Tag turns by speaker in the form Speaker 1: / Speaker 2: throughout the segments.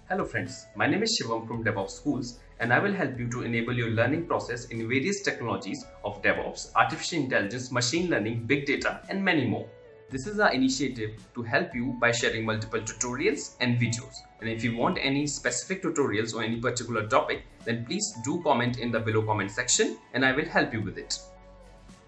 Speaker 1: Hello friends, my name is Shivam from DevOps Schools and I will help you to enable your learning process in various technologies of DevOps, artificial intelligence, machine learning, big data and many more. This is our initiative to help you by sharing multiple tutorials and videos. And if you want any specific tutorials or any particular topic, then please do comment in the below comment section and I will help you with it.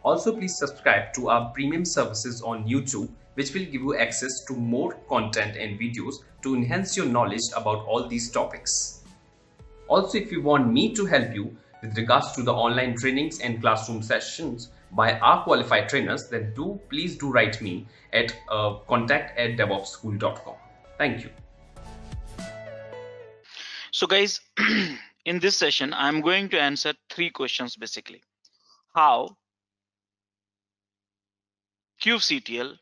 Speaker 1: Also, please subscribe to our premium services on YouTube, which will give you access to more content and videos to enhance your knowledge about all these topics. Also, if you want me to help you with regards to the online trainings and classroom sessions by our qualified trainers, then please do write me at contact@devopsschool.com. Thank you.
Speaker 2: So guys, in this session, I'm going to answer 3 questions basically. How kubectl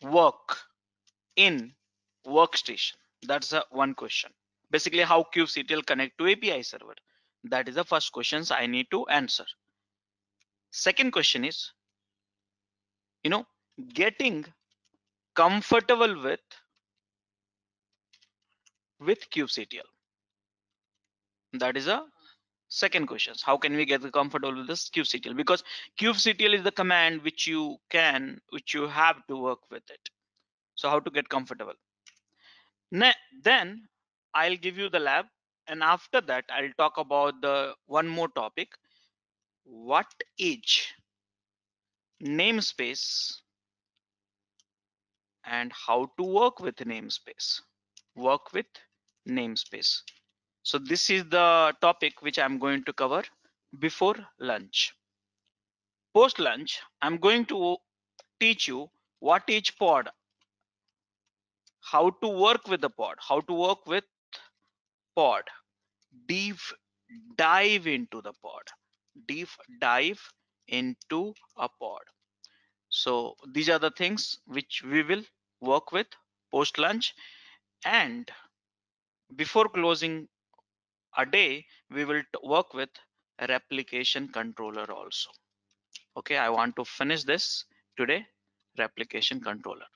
Speaker 2: work in workstation? That's one question. Basically, how kubectl connect to API server? That is the first questions I need to answer. Second question is, getting comfortable with kubectl. That is a second question. How can we get comfortable with this kubectl? Because kubectl is the command which you have to work with it. So how to get comfortable? Then I'll give you the lab, and after that I'll talk about the one more topic. What is namespace and how to work with namespace? Work with namespace. So this is the topic which I'm going to cover before lunch. Post lunch, I'm going to teach you what is pod, how to work with the pod, how to work with pod, deep dive into the pod, deep dive into a pod. So these are the things which we will work with post lunch, and before closing a day we will work with a replication controller also. Okay, I want to finish this today, replication controller.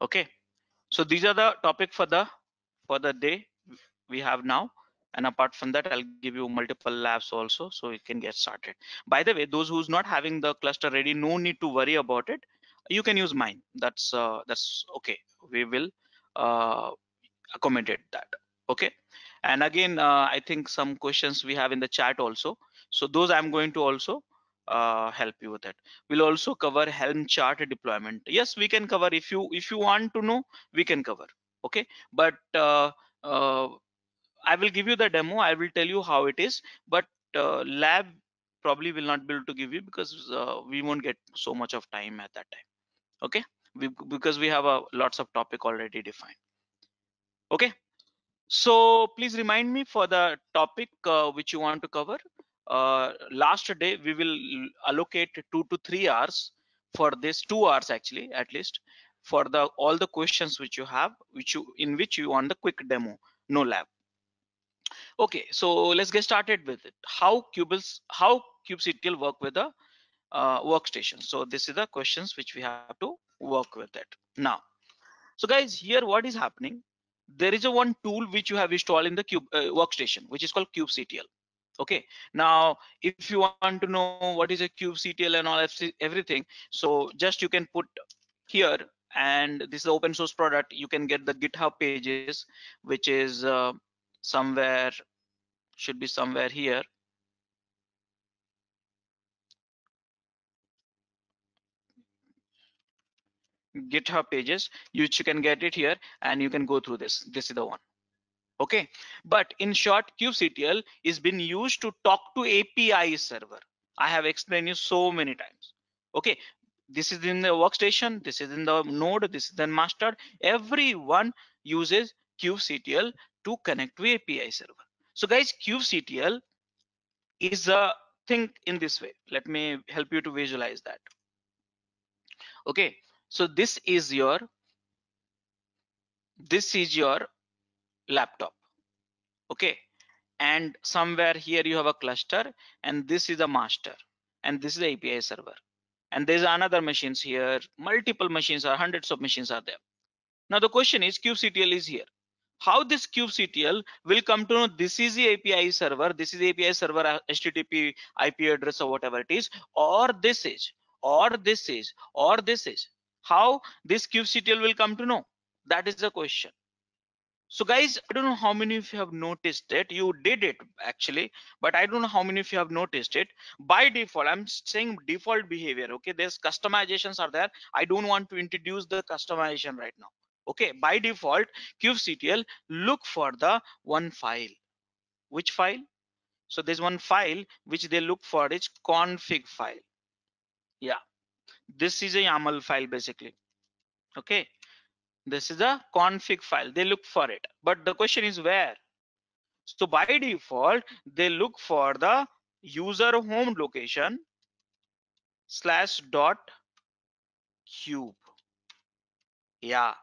Speaker 2: Okay, so these are the topic for the day we have now, and apart from that I'll give you multiple labs also so you can get started. By the way, those who's not having the cluster ready, no need to worry about it. You can use mine. That's okay. We will accommodate that. Okay, and again I think some questions we have in the chat also, so those I'm going to also help you with it. We'll also cover Helm chart deployment. Yes, we can cover. If you want to know, we can cover. Okay, but I will give you the demo. I will tell you how it is, but lab probably will not be able to give you because we won't get so much of time at that time. Okay, because we have lots of topic already defined. Okay, so please remind me for the topic which you want to cover. Last day we will allocate 2 to 3 hours for this, 2 hours actually at least, for the all the questions which you have, in which you want the quick demo, no lab. Okay, so let's get started with it. How kubectl work with the workstation? So this is the questions which we have to work with it now. So guys, here what is happening? There is a one tool which you have installed in the workstation, which is called kubectl. Okay, now if you want to know what is a kubectl and all everything, so just you can put here, and this is open source product. You can get the GitHub pages, which is somewhere, should be somewhere here. GitHub pages, you can get it here and you can go through this. This is the one. Okay, but in short, kubectl is been used to talk to API server. I have explained you so many times. Okay, this is in the workstation, this is in the node, this is the master. Everyone uses kubectl to connect to API server. So guys, kubectl is a thing in this way. Let me help you to visualize that. Okay, so this is your laptop. Okay, and somewhere here you have a cluster, and this is a master, and this is the API server, and there's another machines here. Multiple machines, are hundreds of machines are there. Now the question is, kubectl is here. how this kubectl will come to know this is the API server, this is the API server HTTP IP address or whatever it is, or this is, or this is, or this is. How this kubectl will come to know? That is the question. So guys, I don't know how many of you have noticed it. You did it actually, but I don't know how many of you have noticed it. By default, I'm saying default behavior. Okay, there's customizations are there. I don't want to introduce the customization right now. Okay, by default, kubectl look for the one file. Which file? So there's one file which they look for is config file. Yeah, this is a YAML file basically. Okay, this is a config file. They look for it, but the question is where? So by default, they look for the user home location slash dot cube. Yeah.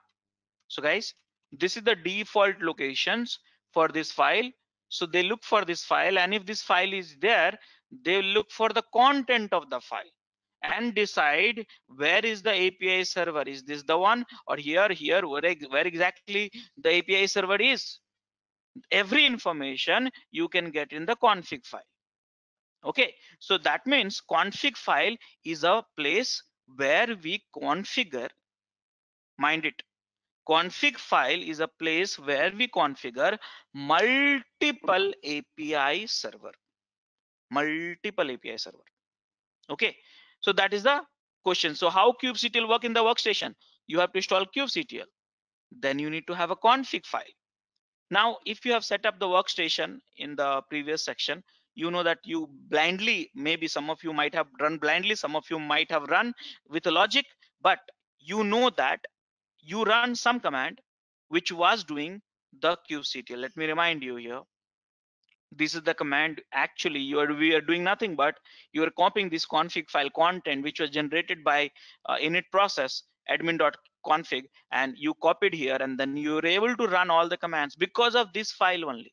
Speaker 2: So guys, this is the default locations for this file. So they look for this file, and if this file is there, they look for the content of the file and decide where is the API server. Is this the one, or here, where exactly the API server is? Every information you can get in the config file. Okay, so that means config file is a place where we configure, mind it, config file is a place where we configure multiple API server, multiple API server. Okay, so that is the question. So how kubectl work in the workstation? You have to install kubectl, then you need to have a config file. Now, if you have set up the workstation in the previous section, you know that you blindly, maybe some of you might have run blindly, some of you might have run with a logic, but you know that you run some command which was doing the kubectl. Let me remind you here. This is the command. Actually, we are doing nothing but you are copying this config file content which was generated by init process admin.config, and you copied here, and then you're able to run all the commands because of this file only.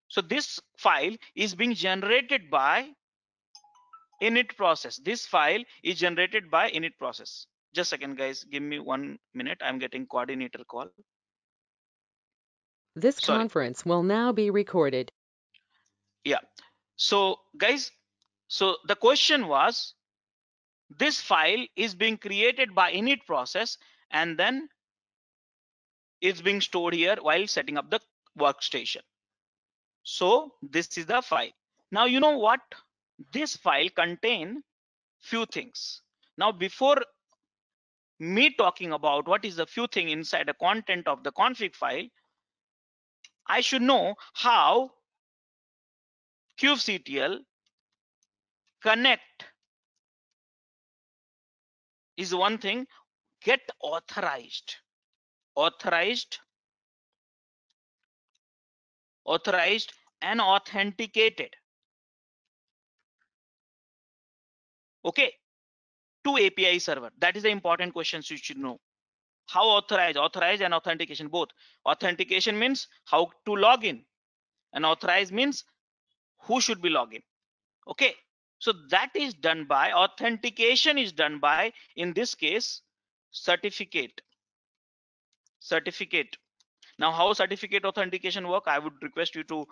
Speaker 2: So this file is being generated by init process. This file is generated by init process. Just a second, guys, give me 1 minute. I'm getting coordinator call.
Speaker 3: This
Speaker 2: Sorry.
Speaker 3: conference will now be recorded.
Speaker 2: Yeah. So guys, so the question was, this file is being created by init process, and then it's being stored here while setting up the workstation. So this is the file. Now you know what? This file contain few things. Now before me talking about what is the few thing inside the content of the config file, I should know how kubectl connect is one thing, get authorized, authorized and authenticated, okay, to API server. That is the important questions you should know. How authorized and authentication both. Authentication means how to log in, and authorize means who should be logged in. Okay, so that is done by, authentication is done by, in this case, certificate. Now how certificate authentication work, I would request you to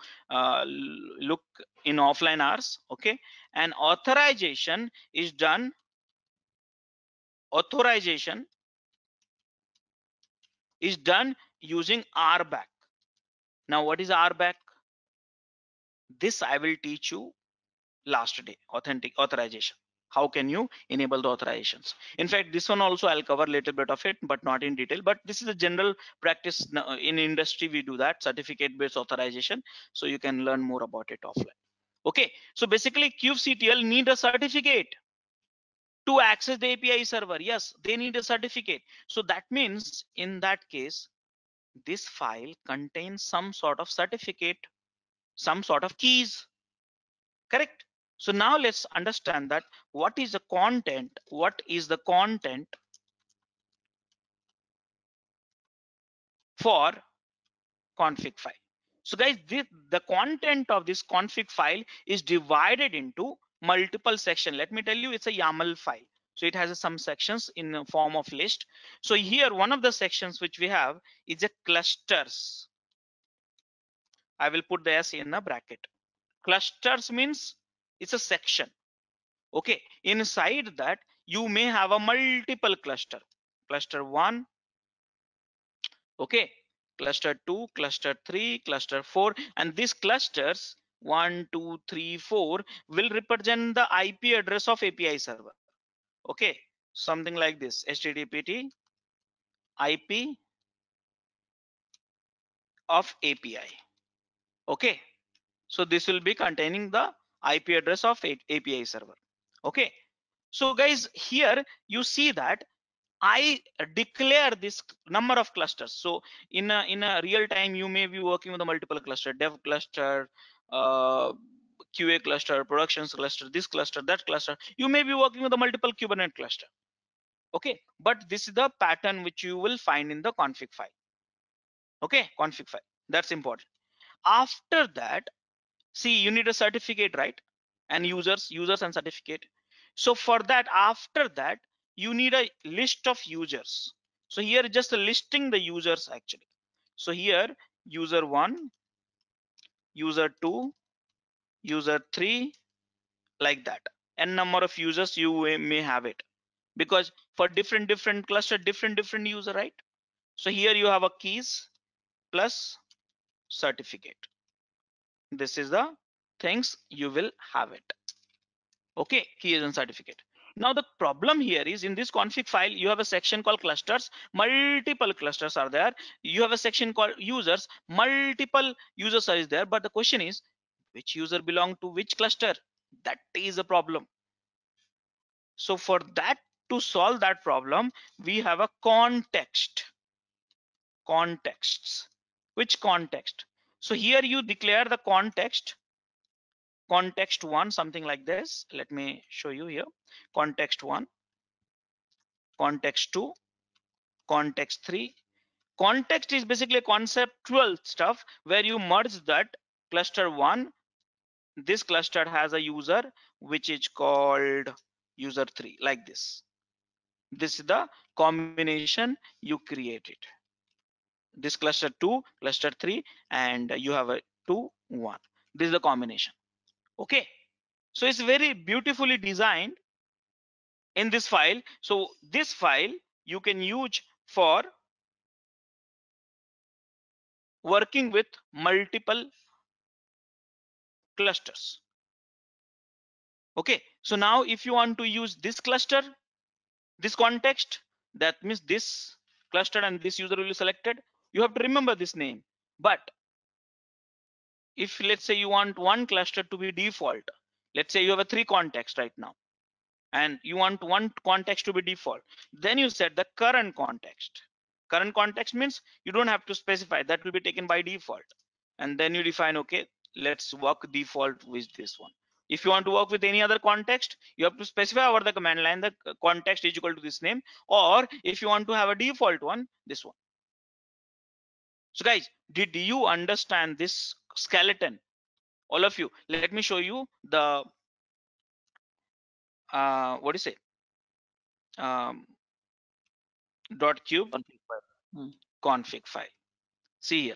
Speaker 2: look in offline hours. Okay, and authorization is done using RBAC. Now what is RBAC? This I will teach you last day. Authorization, how can you enable the authorizations? In fact, this one also I'll cover a little bit of it, but not in detail. But this is a general practice in industry. We do that certificate based authorization, so you can learn more about it offline. Okay, so basically kubectl need a certificate to access the API server. Yes, they need a certificate. So that means in that case, this file contains some sort of certificate, some sort of keys, correct? So now let's understand that what is the content for config file. So guys, the content of this config file is divided into multiple sections. Let me tell you, it's a YAML file. So it has some sections in the form of list. So here one of the sections which we have is a clusters. I will put the S in a bracket. Clusters means it's a section. Okay, inside that you may have a multiple cluster. Cluster 1, okay, cluster 2, cluster 3, cluster 4, and these clusters 1, 2, 3, 4 will represent the IP address of API server. Okay, something like this: HTTP IP of API. Okay, so this will be containing the IP address of API server. Okay, so guys, here you see that I declare this number of clusters. So in a real time, you may be working with a multiple cluster, dev cluster, QA cluster, productions cluster, this cluster, that cluster. You may be working with a multiple Kubernetes cluster. Okay, but this is the pattern which you will find in the config file. Okay, config file, that's important. After that, see, you need a certificate, right? And users and certificate. So for that, after that, you need a list of users. So here just listing the users actually. So here user 1, user 2, user 3, like that. N number of users you may have it, because for different cluster, different user, right? So here you have a keys plus certificate. This is the things you will have it. Okay, keys and certificate. Now the problem here is, in this config file you have a section called clusters. Multiple clusters are there. You have a section called users. Multiple users are there, but the question is, which user belong to which cluster? That is a problem. So for that, to solve that problem, we have a contexts. Which context? So here you declare the context 1, something like this. Let me show you here. Context 1, context 2, context 3. Context is basically conceptual stuff where you merge that cluster 1. This cluster has a user which is called user 3, like this. This is the combination you created. This cluster 2, cluster 3, and you have a 2, 1. This is the combination. Okay, so it's very beautifully designed in this file. So this file you can use for working with multiple clusters. Okay, so now if you want to use this cluster, this context, that means this cluster and this user will be selected. You have to remember this name. But if let's say you want one cluster to be default, let's say you have a 3 context right now, and you want one context to be default, then you set the current context. Current context means you don't have to specify, that will be taken by default. And then you define, okay, let's work default with this one. If you want to work with any other context, you have to specify over the command line the context is equal to this name, or if you want to have a default one, this one. So guys, did you understand this skeleton? All of you, let me show you the what do you say, .cube config file. See here,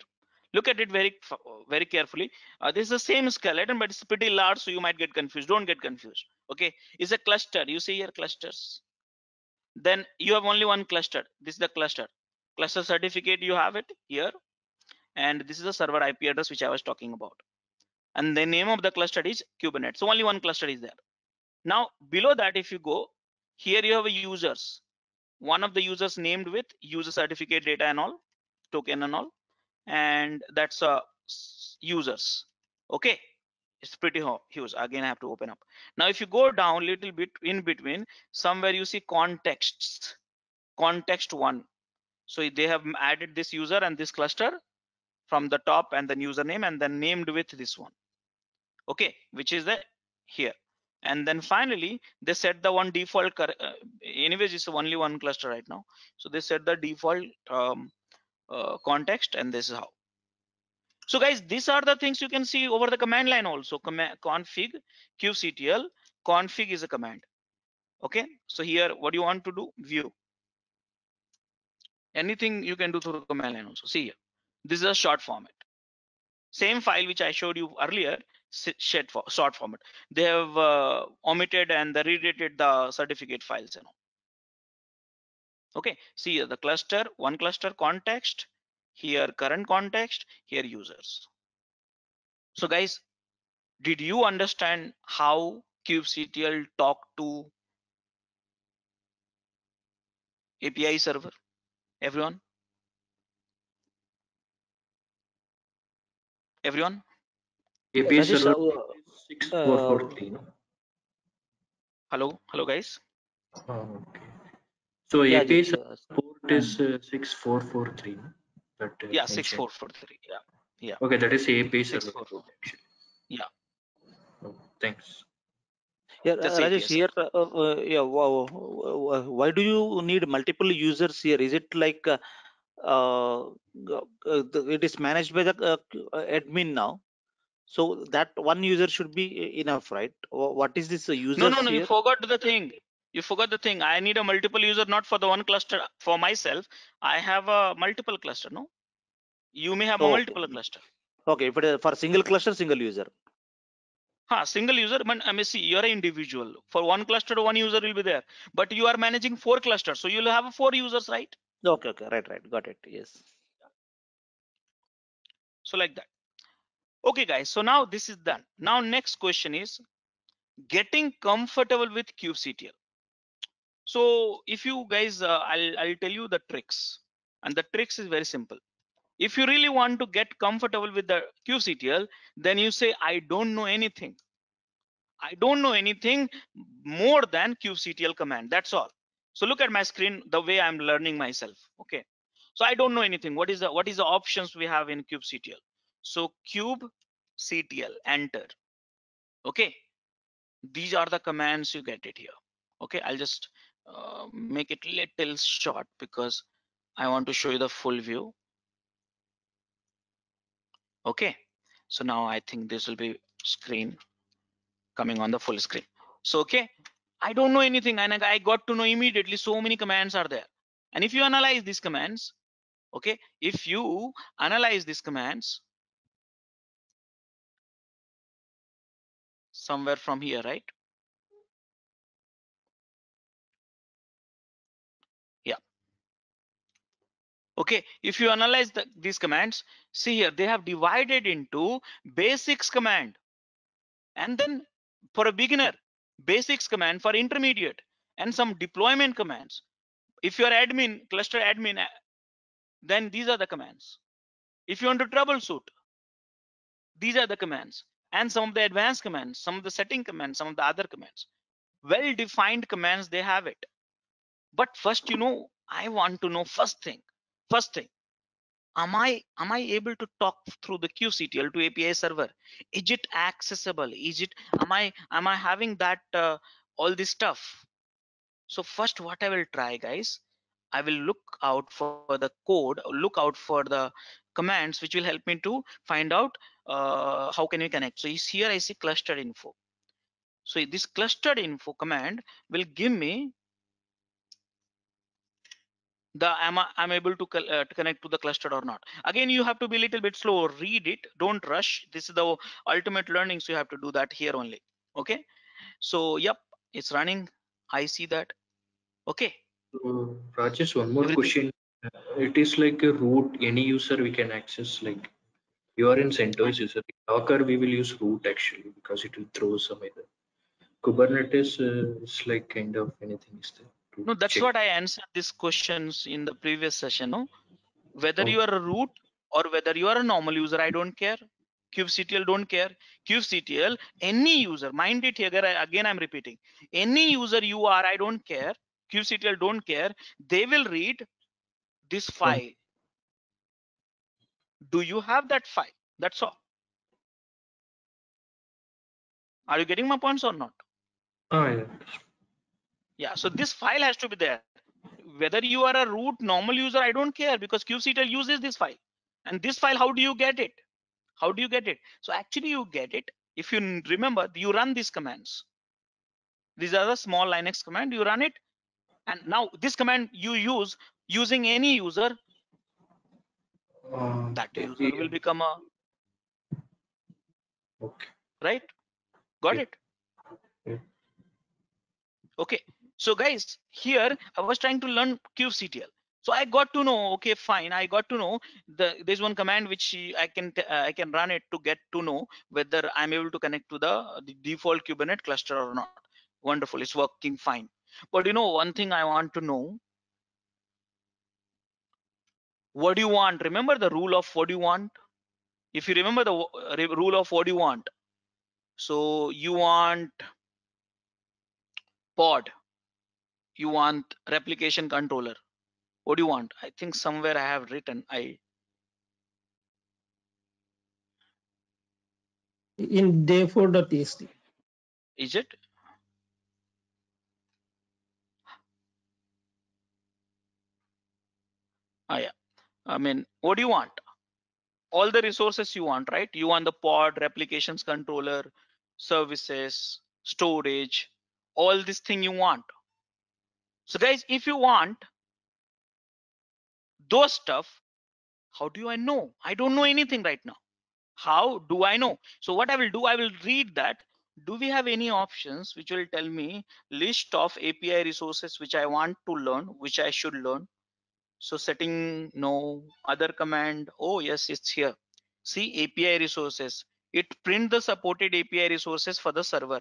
Speaker 2: look at it very carefully. This is the same skeleton, but it's pretty large, so you might get confused. Don't get confused. Okay, it's a cluster. You see here clusters. Then you have only one cluster. This is the cluster certificate. You have it here, and this is the server IP address which I was talking about. And the name of the cluster is Kubernetes. So only one cluster is there. Now below that, if you go here, you have a users. One of the users named with user certificate data and all, token and all, and that's users. Okay, it's pretty huge. Again, I have to open up. Now if you go down a little bit in between, somewhere you see contexts, context 1. So they have added this user and this cluster from the top, and then username, and then named with this one. Okay, which is the here. And then finally they set the one default anyways, it's only one cluster right now, so they set the default context, and this is how. So guys, these are the things you can see over the command line also. Config kubectl, config is a command. Okay, so here what do you want to do? View. Anything you can do through the command line also. See here, this is a short format. Same file which I showed you earlier, short format. They have omitted and they redated the certificate files and all. Okay, see here, the cluster, one cluster context, here current context, here users. So guys, did you understand how kubectl talk to API server? Everyone? Everyone?
Speaker 4: API
Speaker 5: Rajesh,
Speaker 4: server is 6443, no?
Speaker 2: Hello guys.
Speaker 4: Okay. So
Speaker 5: yeah,
Speaker 4: API
Speaker 5: Rajesh,
Speaker 4: server port is 6443, no? That
Speaker 2: Yeah,
Speaker 4: mentioned.
Speaker 2: 6443. Yeah.
Speaker 4: Okay, that is API server
Speaker 2: 64.
Speaker 4: port actually.
Speaker 2: Yeah,
Speaker 4: Oh, thanks.
Speaker 5: yeah,
Speaker 2: that's
Speaker 5: Rajesh,
Speaker 2: API
Speaker 5: here,
Speaker 2: server.
Speaker 5: yeah, why do you need multiple users here? Is it like it is managed by the admin now? So that one user should be enough, right? What is this
Speaker 2: No,
Speaker 5: users
Speaker 2: you
Speaker 5: here?
Speaker 2: forgot the thing. You forgot the thing. I need a multiple user, not for the one cluster for myself. I have a multiple cluster, no? You may have a
Speaker 5: Okay,
Speaker 2: multiple cluster.
Speaker 5: okay. If it is for single cluster, single user.
Speaker 2: Single user, but I mean, see, you're an individual. For one cluster, one user will be there. But you are managing 4 clusters. So you'll have 4 users, right?
Speaker 5: Okay, right, got it. Yes.
Speaker 2: So like that. Okay, guys. So now this is done. Now next question is getting comfortable with kubectl. So if you guys, I'll tell you the tricks, and the tricks is very simple. If you really want to get comfortable with the kubectl, then you say I don't know anything. I don't know anything more than kubectl command. That's all. So look at my screen the way I'm learning myself. Okay. So I don't know anything. What is the options we have in kubectl? So kubectl, enter. Okay. These are the commands you get it here. Okay, I'll just make it little short because I want to show you the full view. Okay, so now I think this will be screen coming on the full screen. So okay, I don't know anything and I got to know immediately so many commands are there. And if you analyze these commands, okay, if you analyze these commands somewhere from here, right? Yeah. Okay, if you analyze these commands, see here, they have divided into basics command, and then for a beginner, basics command for intermediate, and some deployment commands. If you're admin, cluster admin, then these are the commands. If you want to troubleshoot, these are the commands, and some of the advanced commands, some of the setting commands, some of the other commands. Well-defined commands, they have it. But first, I want to know first thing. Am I able to talk through the kubectl to API server? Is it accessible? Am I having that all this stuff? So first, what I will try, guys, I will look out for the code, look out for the commands which will help me to find out how can we connect. So here I see clustered info. So this clustered info command will give me the I'm able to connect to the cluster or not. Again, you have to be a little bit slow, read it, don't rush. This is the ultimate learning, so you have to do that here only. Okay, so yep, it's running. I see that. Okay,
Speaker 4: So Rajesh, one more
Speaker 2: everything.
Speaker 4: question. It is like a root, any user we can access. Like you are in CentOS user. Docker we will use root actually because it will throw some either. Kubernetes is like kind of anything is there to
Speaker 2: No, that's
Speaker 4: check.
Speaker 2: what I answered these questions in the previous session. No, whether
Speaker 4: Oh,
Speaker 2: you are a root or whether you are a normal user, I don't care. kubectl don't care. kubectl, any user, mind it here, again I'm repeating, any user you are, I don't care. kubectl don't care. They will read this
Speaker 4: oh,
Speaker 2: file. Do you have that file? That's all. Are you getting my points or not?
Speaker 4: yeah.
Speaker 2: Yeah, so this file has to be there. Whether you are a root normal user, I don't care, because kubectl uses this file. And this file, how do you get it? How do you get it? So actually you get it if you remember, you run these commands. These are the small Linux command. You run it, and now this command you use using any user, that user will become a
Speaker 4: Okay.
Speaker 2: right. Got
Speaker 4: Yeah.
Speaker 2: it?
Speaker 4: Yeah.
Speaker 2: Okay. So guys, here I was trying to learn kubectl. So I got to know, okay, fine. I got to know there's one command which I can run it to get to know whether I'm able to connect to the default Kubernetes cluster or not. Wonderful, it's working fine. But you know, one thing I want to know, what do you want? Remember the rule of what do you want? If you remember the rule of what do you want, so you want pod, you want replication controller. What do you want? I think somewhere I have written,
Speaker 6: in day4.txt.
Speaker 2: is it? Yeah. I mean, what do you want? All the resources you want, right? You want the pod, replications controller, services, storage, all this thing you want. So guys, if you want those stuff, how do I know? I don't know anything right now. How do I know? So what I will do, I will read that. Do we have any options which will tell me list of API resources which I want to learn, which I should learn? So setting, no. Other command, oh yes, it's here. See, API resources. It print the supported API resources for the server.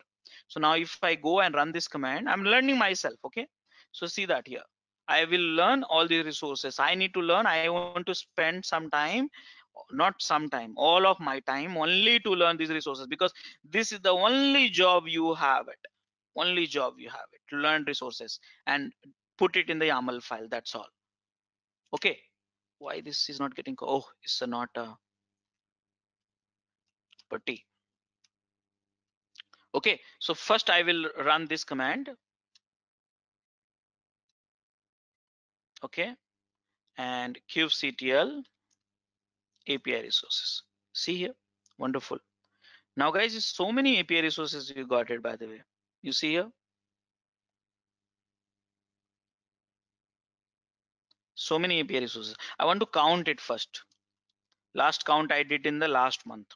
Speaker 2: So now if I go and run this command, I'm learning myself, okay? So see that here. I will learn all the resources. I need to learn. I want to spend some time, not some time, all of my time only to learn these resources, because this is the only job you have it. Only job you have it, to learn resources and put it in the YAML file. That's all. Okay, why this is not getting, oh, it's not a putty. Okay, so first I will run this command. Okay, and kubectl API resources. See here, wonderful. Now guys, so many API resources you got it, by the way. You see here, so many API resources. I want to count it first. Last count I did in the last month.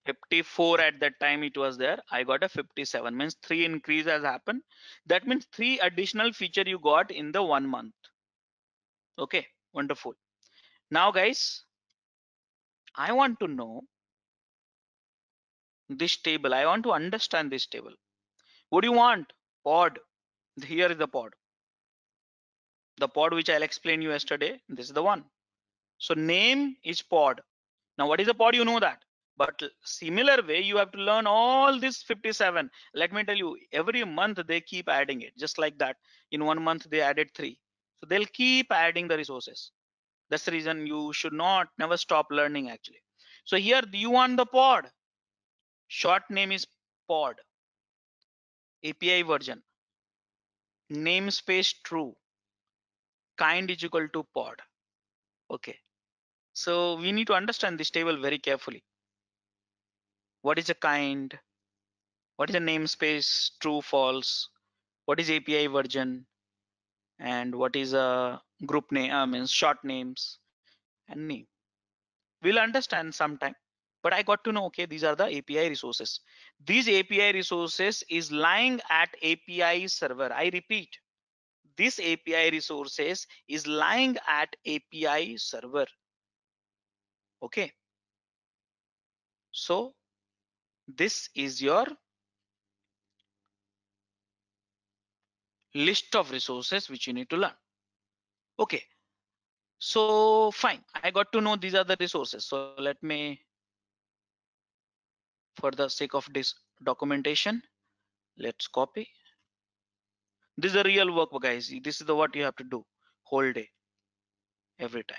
Speaker 2: 54 at that time it was there. I got a 57, means 3 increase has happened. That means 3 additional feature you got in the 1 month. Okay, wonderful. Now guys, I want to know this table. I want to understand this table. What do you want? Pod. Here is the pod. The pod which I'll explain you yesterday. This is the one. So name is pod. Now what is a pod? You know that. But similar way, you have to learn all this 57. Let me tell you, every month they keep adding it. Just like that. In 1 month they added 3. So they'll keep adding the resources. That's the reason you should not never stop learning actually. So here you want the pod. Short name is pod. API version. Namespace true. Kind is equal to pod. Okay. So we need to understand this table very carefully. What is a kind? What is a namespace true false? What is API version? And what is a group name? Means short names and name. We'll understand sometime. But I got to know, okay, these are the API resources. These API resources is lying at API server. I repeat, this API resources is lying at API server. Okay. So this is your list of resources which you need to learn. Okay. So fine. I got to know these are the resources. So let me, for the sake of this documentation, let's copy. This is the real work, guys. This is the what you have to do whole day, every time.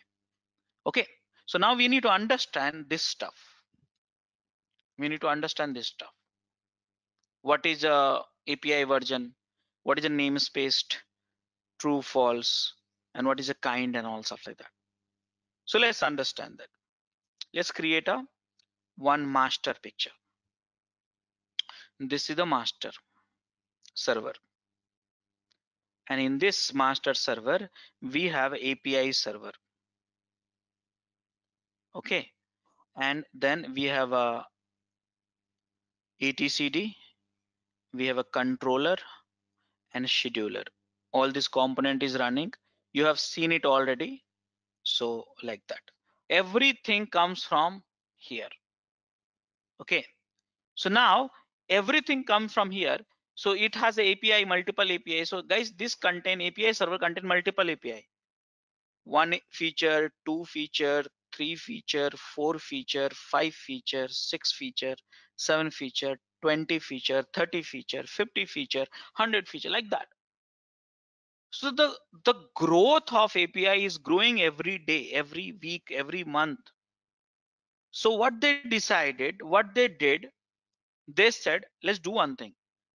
Speaker 2: Okay. So now we need to understand this stuff. We need to understand this stuff. What is a API version? What is a namespace true, false, and what is a kind and all stuff like that. So let's understand that. Let's create a one master picture. This is the master server. And in this master server, we have API server. Okay. And then we have a etcd, we have a controller and scheduler. All this component is running. You have seen it already. So like that. Everything comes from here. Okay. So now everything comes from here. So it has a API, multiple API. So guys, this contain API server contain multiple API. 1 feature, 2 feature, 3 feature, 4 feature, 5 feature, 6 feature, 7 feature, 20 feature, 30 feature, 50 feature, 100 feature, like that. So the growth of API is growing every day, every week, every month. So what they decided, what they did, they said, let's do one thing.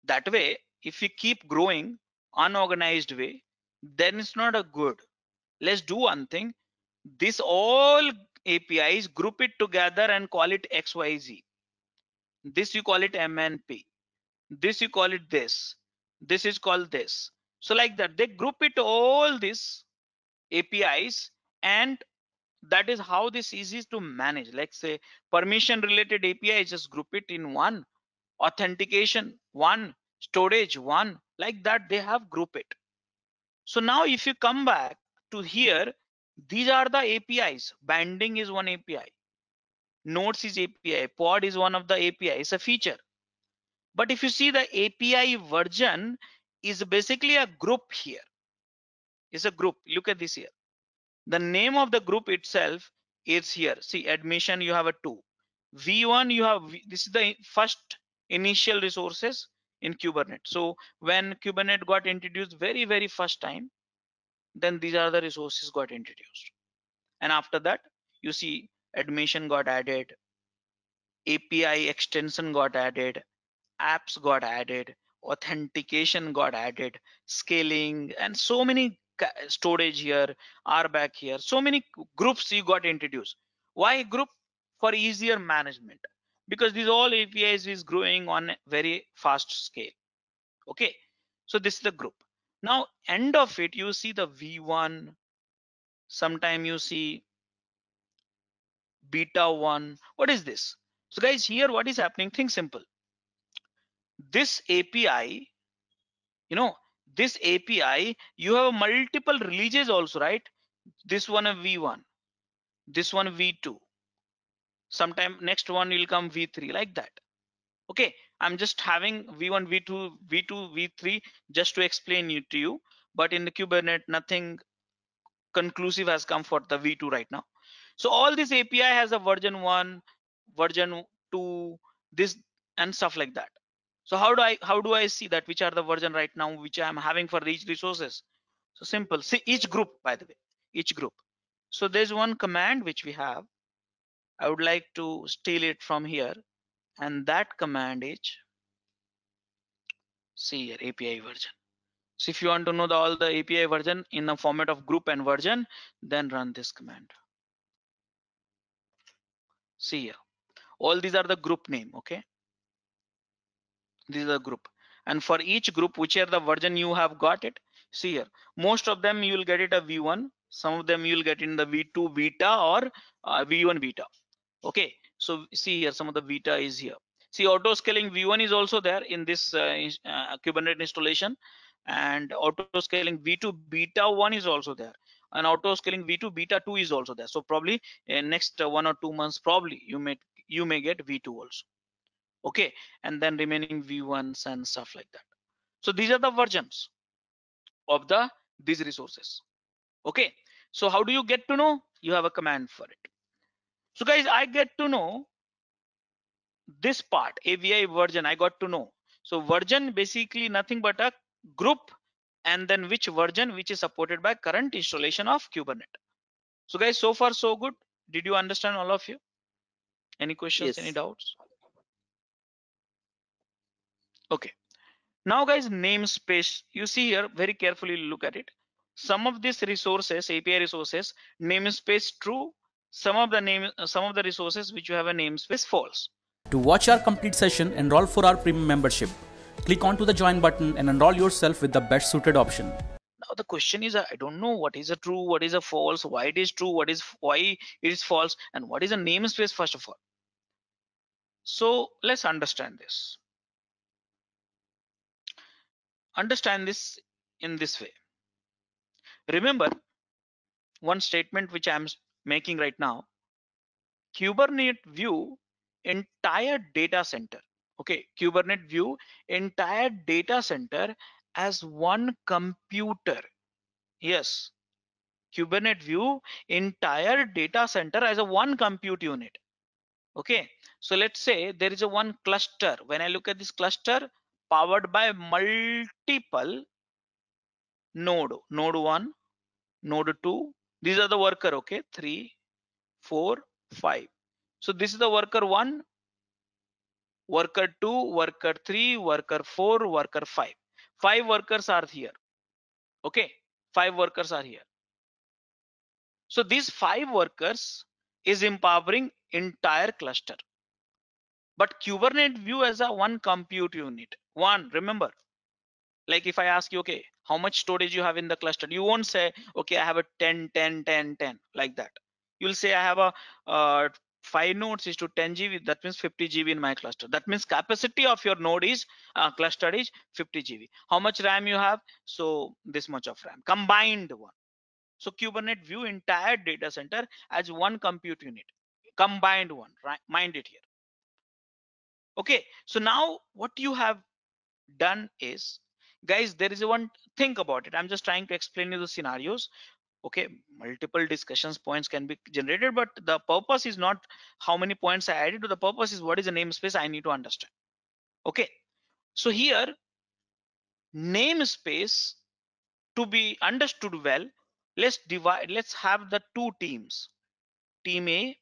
Speaker 2: That way, if we keep growing unorganized way, then it's not a good. Let's do one thing. This all APIs, group it together and call it XYZ. This you call it MNP. This you call it this. This is called this. So like that, they group it all these APIs, and that is how this is easy to manage. Like say permission related API, just group it in one, authentication one, storage one, like that they have group it. So now if you come back to here, these are the APIs. Binding is one API, nodes is API, pod is one of the API, it's a feature. But if you see the API version is basically a group here. It's a group. Look at this here. The name of the group itself is here. See, admission, you have a 2. V1, you have, this is the first initial resources in Kubernetes. So when Kubernetes got introduced very first time, then these are the resources got introduced. And after that, you see admission got added, API extension got added, apps got added, authentication got added, scaling, and so many storage here, RBAC here, so many groups you got introduced. Why group? For easier management, because these all APIs is growing on a very fast scale. Okay, so this is the group. Now end of it, you see the V1, sometime you see beta 1. What is this? So guys, here what is happening? Think simple. This API, you know, this API, you have multiple releases also, right? This one a V1, this one V2, sometime next one will come V3, like that. Okay, I'm just having V1, V2, V2, V3 just to explain it to you. But in the Kubernetes, nothing conclusive has come for the V2 right now. So all this API has a version 1, version 2, this and stuff like that. So how do I see that which are the version right now which I'm having for each resources? So simple. See each group, by the way, each group. So there's one command which we have. I would like to steal it from here, and that command is, see here, API version. So if you want to know all the API version in the format of group and version, then run this command. See here, all these are the group name. Okay, this is a group, and for each group, whichever the version you have got it, see here, most of them you will get it a V1, some of them you will get in the V2 beta or V1 beta. Okay, so see here, some of the beta is here. See, auto scaling V1 is also there in this Kubernetes installation, and auto scaling V2 beta 1 is also there, and auto scaling V2 beta 2 is also there. So probably in next 1 or 2 months, probably you may get V2 also. Okay, and then remaining V1s and stuff like that. So these are the versions of these resources. Okay, so how do you get to know? You have a command for it. So guys, I get to know this part, AVI version, I got to know. So version basically nothing but a group, and then which version which is supported by current installation of Kubernetes. So guys, so far so good. Did you understand, all of you? Any questions, any
Speaker 5: Yes.
Speaker 2: doubts? Okay, now guys, namespace, you see here, very carefully look at it. Some of these resources, API resources, namespace true, some of the resources which you have a namespace false.
Speaker 7: To watch our complete session, enroll for our premium membership. Click onto the join button and enroll yourself with the best suited option.
Speaker 2: Now the question is, I don't know what is a true, what is a false, why it is true, why it is false, and what is a namespace first of all. So let's understand this. Understand this in this way. Remember one statement which I'm making right now. Kubernetes view entire data center. Okay, Kubernetes view entire data center as one computer. Yes, Kubernetes view entire data center as a one compute unit. Okay, so let's say there is a one cluster. When I look at this cluster, powered by multiple node 1, node 2, these are the worker. Okay, 3, 4, 5. So this is the worker 1, worker 2, worker 3, worker 4, worker 5. 5 workers are here. Okay, 5 workers are here. So these 5 workers is empowering entire cluster. But Kubernetes view as a one compute unit. One, remember, like if I ask you, okay, how much storage you have in the cluster, you won't say, okay, I have a 10, 10, 10, 10, like that. You'll say I have a 5 nodes is to 10 GB, that means 50 GB in my cluster. That means capacity of your node is cluster is 50 GB. How much RAM you have? So this much of RAM, combined one. So Kubernetes view entire data center as one compute unit, combined one, right? Mind it here. Okay, so now what you have done is, guys, there is one, think about it. I'm just trying to explain you the scenarios. Okay, multiple discussions points can be generated, but the purpose is not how many points I added. The purpose is what is the namespace I need to understand. Okay, so here namespace, to be understood well, let's have the two teams, team A,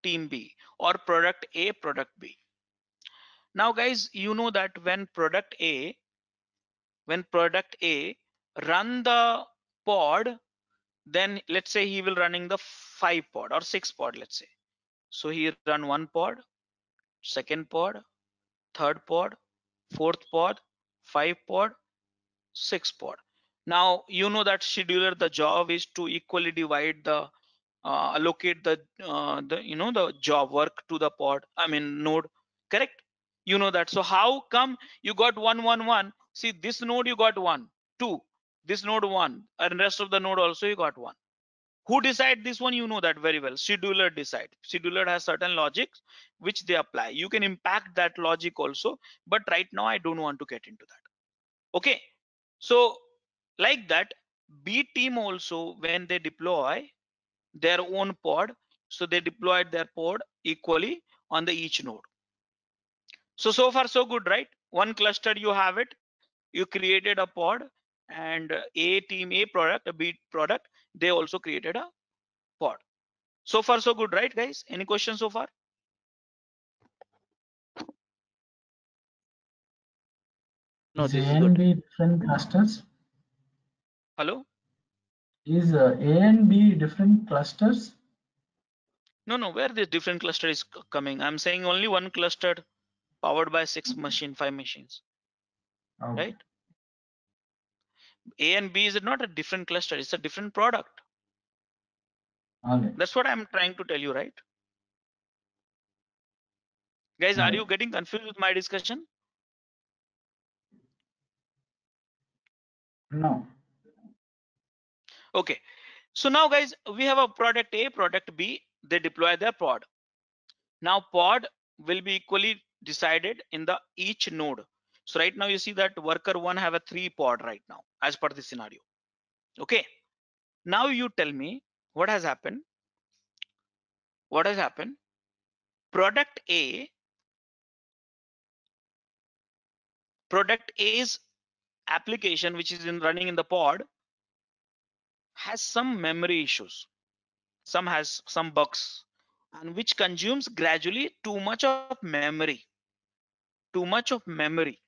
Speaker 2: team B, or product A, product B. Now guys, you know that when product A run the pod, then let's say he will running the 5 pod or 6 pod, let's say. So he run 1 pod, second pod, third pod, fourth pod, 5 pod, 6 pod. Now you know that scheduler, the job is to equally divide the allocate the the job work to the pod, I mean node, correct? You know that. So how come you got 1 1 1? See, this node you got 1 2, this node 1, and rest of the node also you got 1. Who decide this one? You know that very well. Scheduler decide. Scheduler has certain logics which they apply. You can impact that logic also, but right now I don't want to get into that. Okay, so like that, B team also, when they deploy their own pod, so they deployed their pod equally on the each node. So far so good, right? One cluster you have it, you created a pod, and A team, A product, a B product, they also created a pod. So far so good, right guys? Any questions so far?
Speaker 5: No,
Speaker 6: Is
Speaker 5: this
Speaker 6: A
Speaker 5: is
Speaker 6: and
Speaker 5: good.
Speaker 6: B different clusters?
Speaker 2: Hello?
Speaker 6: Is A and B different clusters?
Speaker 2: No, where this different cluster is coming? I'm saying only one cluster powered by 6 machine, 5 machines,
Speaker 6: Okay.
Speaker 2: right? A and B is not a different cluster, it's a different product.
Speaker 6: Okay.
Speaker 2: That's what I'm trying to tell you, right? Guys, are
Speaker 6: Okay.
Speaker 2: you getting confused with my discussion?
Speaker 6: No.
Speaker 2: Okay, so now guys, we have a product A, product B, they deploy their pod. Now pod will be equally decided in the each node. So right now you see that worker 1 have a 3 pod right now as per this scenario. Okay, now you tell me what has happened. What has happened? Product A's application, which is running in the pod, has some memory issues. Some has some bugs, and which consumes gradually too much of memory. Too much of memory.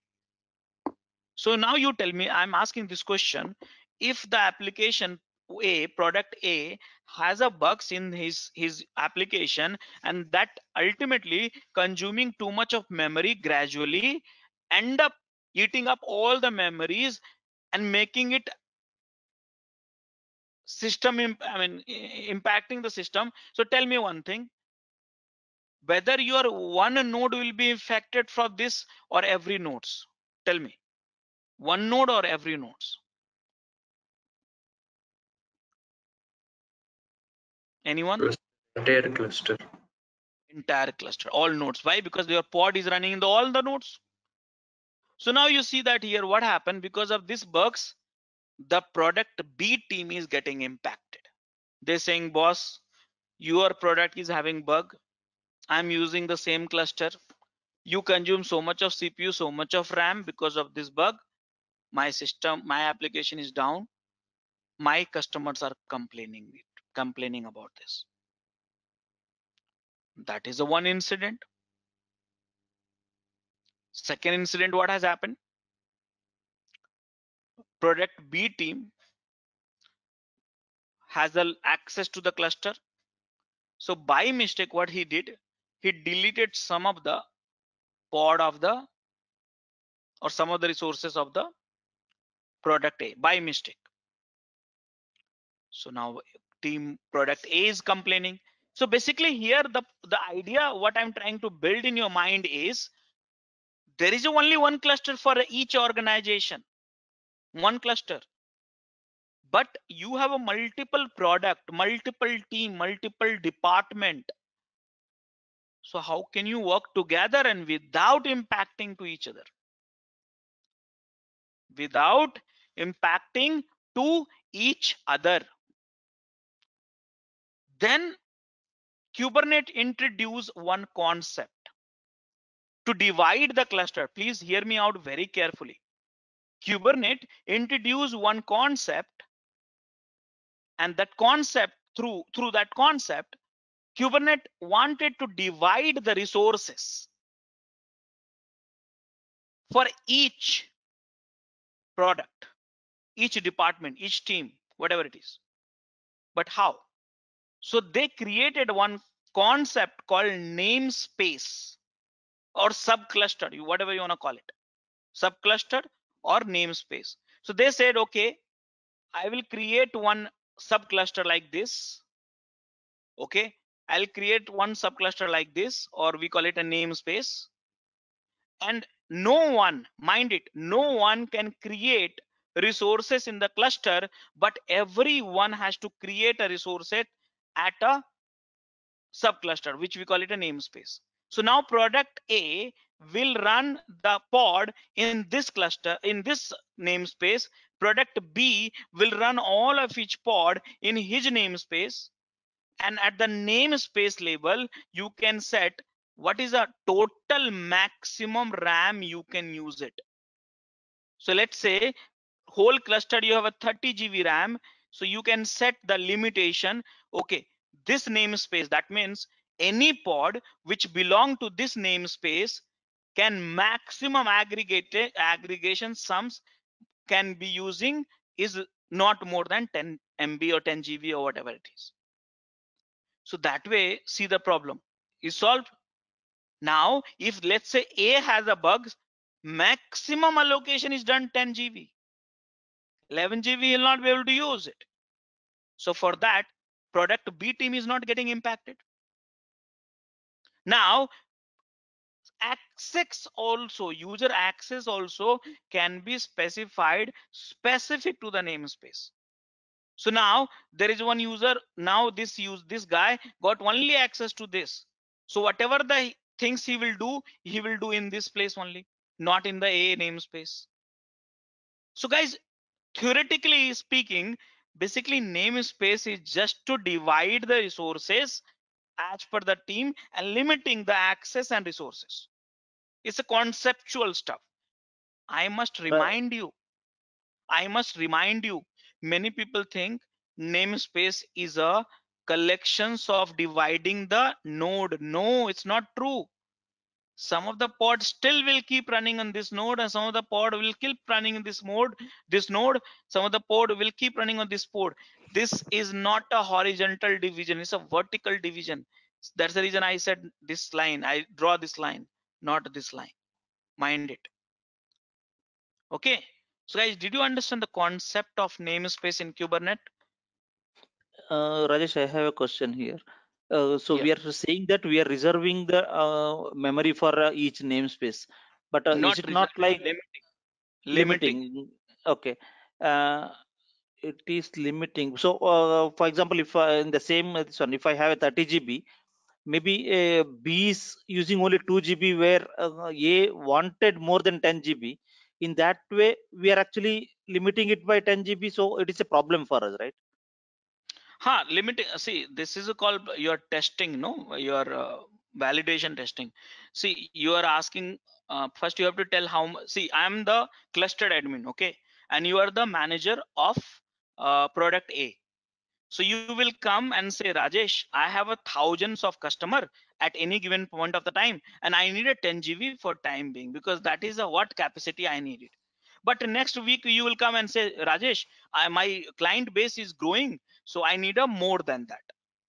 Speaker 2: So now you tell me, I'm asking this question, if the application product A has a bugs in his application, and that ultimately consuming too much of memory, gradually end up eating up all the memories and making it impacting the system. So tell me one thing, whether your one node will be affected from this or every nodes. Tell me, one node or every nodes? Anyone?
Speaker 4: Entire cluster.
Speaker 2: Entire cluster, all nodes. Why? Because your pod is running in all the nodes. So now you see that here what happened because of these bugs, the product B team is getting impacted. They're saying, boss, your product is having bug. I'm using the same cluster. You consume so much of CPU, so much of RAM because of this bug. My system, my application is down. My customers are complaining about this. That is the one incident. Second incident, what has happened? Product B team has access to the cluster. So by mistake, what he did, he deleted some of the pod of the or some of the resources of the product A by mistake. So now team product A is complaining. So basically here the idea what I'm trying to build in your mind is there is only one cluster for each organization, one cluster. But you have a multiple product, multiple team, multiple department. So how can you work together and without impacting to each other? Without impacting to each other. Then Kubernetes introduced one concept to divide the cluster. Please hear me out very carefully. Kubernetes introduced one concept, and that concept, through that concept, Kubernetes wanted to divide the resources for each product, each department, each team, whatever it is. But how? So they created one concept called namespace or subcluster, whatever you want to call it, subcluster or namespace. So they said, okay, I will create one subcluster like this. Okay, I'll create one subcluster like this, or we call it a namespace. And no one, mind it, no one can create resources in the cluster, but everyone has to create a resource at a subcluster, which we call it a namespace. So now product A will run the pod in this cluster, in this namespace. Product B will run all of each pod in his namespace. And at the namespace level, you can set what is a total maximum RAM you can use it. So let's say whole cluster you have a 30 GB RAM. So you can set the limitation. Okay, this namespace, that means any pod which belong to this namespace can maximum aggregation sums can be using is not more than 10 MB or 10 GB or whatever it is. So that way, see, the problem is solved. Now, if let's say A has a bug, maximum allocation is done 10 GB. 11 GB will not be able to use it. So for that, product B team is not getting impacted. Now, access also, user access also can be specified specific to the namespace. So now there is one user, now this guy got only access to this. So whatever the things he will do in this place only, not in the A namespace. So guys, theoretically speaking, basically namespace is just to divide the resources as per the team and limiting the access and resources. It's a conceptual stuff. I must remind you, many people think namespace is a collections of dividing the node. No, it's not true. Some of the pods still will keep running on this node, and some of the pod will keep running in this node. Some of the pod will keep running on this pod. This is not a horizontal division, it's a vertical division. That's the reason I said this line, I draw this line, not this line. Mind it. Okay. So guys, did you understand the concept of namespace in Kubernetes?
Speaker 5: Rajesh, I have a question here. So
Speaker 2: Yeah.
Speaker 5: we are saying that we are reserving the memory for each namespace, but is
Speaker 2: Not
Speaker 5: it not like
Speaker 2: limiting.
Speaker 5: Okay. Uh, it is limiting. So, for example, if in the same this one, if I have a 30 GB, maybe B is using only 2 GB, where A wanted more than 10 GB. In that way, we are actually limiting it by 10 GB. So it is a problem for us, right?
Speaker 2: Limiting. See, this is called your testing, no? Your validation testing. See, you are asking, first you have to tell how much. See, I'm the clustered admin, okay? And you are the manager of product A. So you will come and say, Rajesh, I have a thousands of customer at any given point of the time, and I need a 10 GB for time being, because that is a what capacity I needed. But next week you will come and say, Rajesh, my client base is growing, so I need a more than that.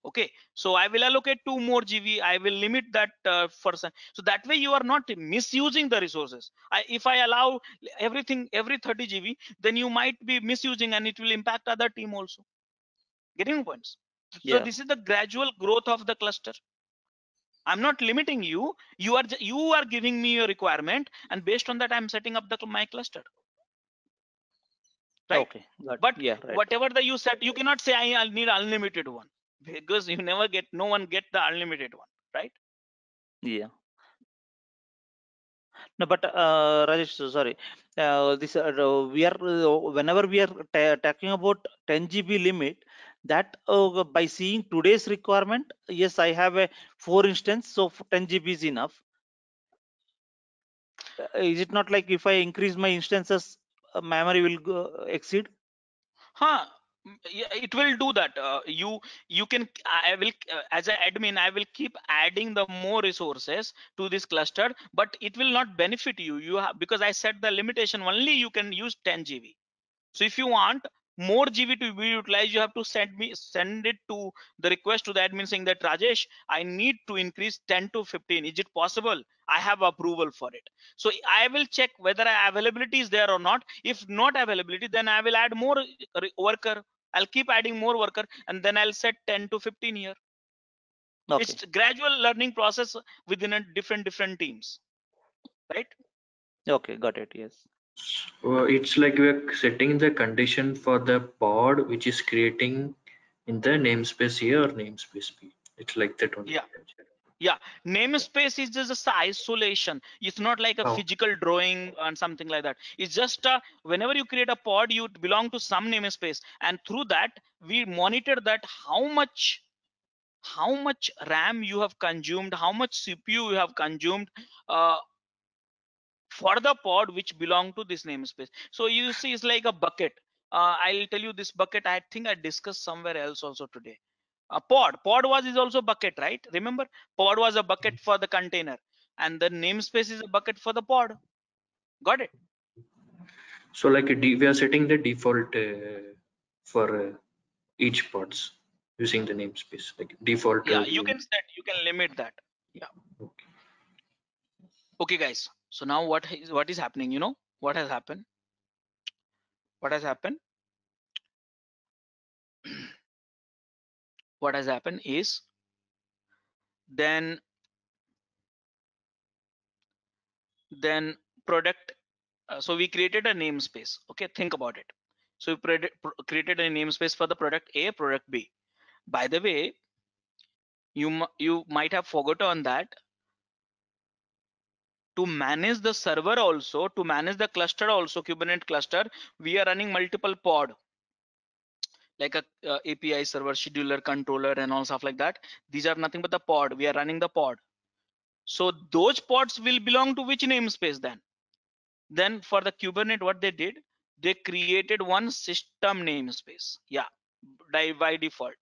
Speaker 2: Okay, so I will allocate 2 more GB. I will limit that so that way you are not misusing the resources. If I allow everything every 30 GB, then you might be misusing, and it will impact other team also. Getting points? So
Speaker 5: Yeah.
Speaker 2: this is the gradual growth of the cluster. I'm not limiting you. You are giving me a requirement, and based on that, I'm setting up my cluster. Right?
Speaker 5: Okay. Got
Speaker 2: But
Speaker 5: Yeah. Right.
Speaker 2: whatever the you set, you cannot say I need unlimited one, because you never get, no one get the unlimited one, right?
Speaker 5: Yeah. No, but Rajesh, sorry. This we are whenever we are talking about 10 GB limit, that by seeing today's requirement, yes, I have a 4 instance, so 10 GB is enough. Is it not like if I increase my instances, memory will exceed?
Speaker 2: Yeah, it will do that. You can, I will as an admin, I will keep adding the more resources to this cluster, but it will not benefit you. You have, because I set the limitation, only you can use 10 GB. So if you want more GB to be utilized, you have to send it to the request to the admin saying that, Rajesh, I need to increase 10 to 15. Is it possible? I have approval for it. So I will check whether availability is there or not. If not availability, then I will add more worker. I'll keep adding more worker, and then I'll set 10 to 15 here.
Speaker 5: Okay.
Speaker 2: It's gradual learning process within a different teams, right?
Speaker 5: Okay. Got it. Yes.
Speaker 4: It's like we're setting the condition for the pod which is creating in the namespace A or namespace B. It's like that only.
Speaker 2: Yeah, namespace is just a isolation. It's not like a
Speaker 4: Oh,
Speaker 2: physical drawing and something like that. It's just whenever you create a pod, you belong to some namespace, and through that we monitor that how much RAM you have consumed, how much CPU you have consumed uh, for the pod which belong to this namespace. So you see, it's like a bucket. I'll tell you this bucket. I think I discussed somewhere else also today. A pod was is also bucket, right? Remember, pod was a bucket for the container, and the namespace is a bucket for the pod. Got it?
Speaker 4: so like we are setting the default for each pods using the namespace, like default.
Speaker 2: Yeah, you can set, you can limit that. Yeah.
Speaker 4: Okay.
Speaker 2: Okay, guys. So now what is happening? You know what has happened? What has happened? What has happened is then product. So we created a namespace. Okay, think about it. So we created a namespace for the product A, product B. By the way, you might have forgotten that to manage the server also, to manage the cluster also, Kubernetes cluster, we are running multiple pod, like a API server, scheduler, controller, and all stuff like that. These are nothing but the pod. We are running the pod. So those pods will belong to which namespace then? Then for the Kubernetes, what they did, they created one system namespace. Yeah, by default,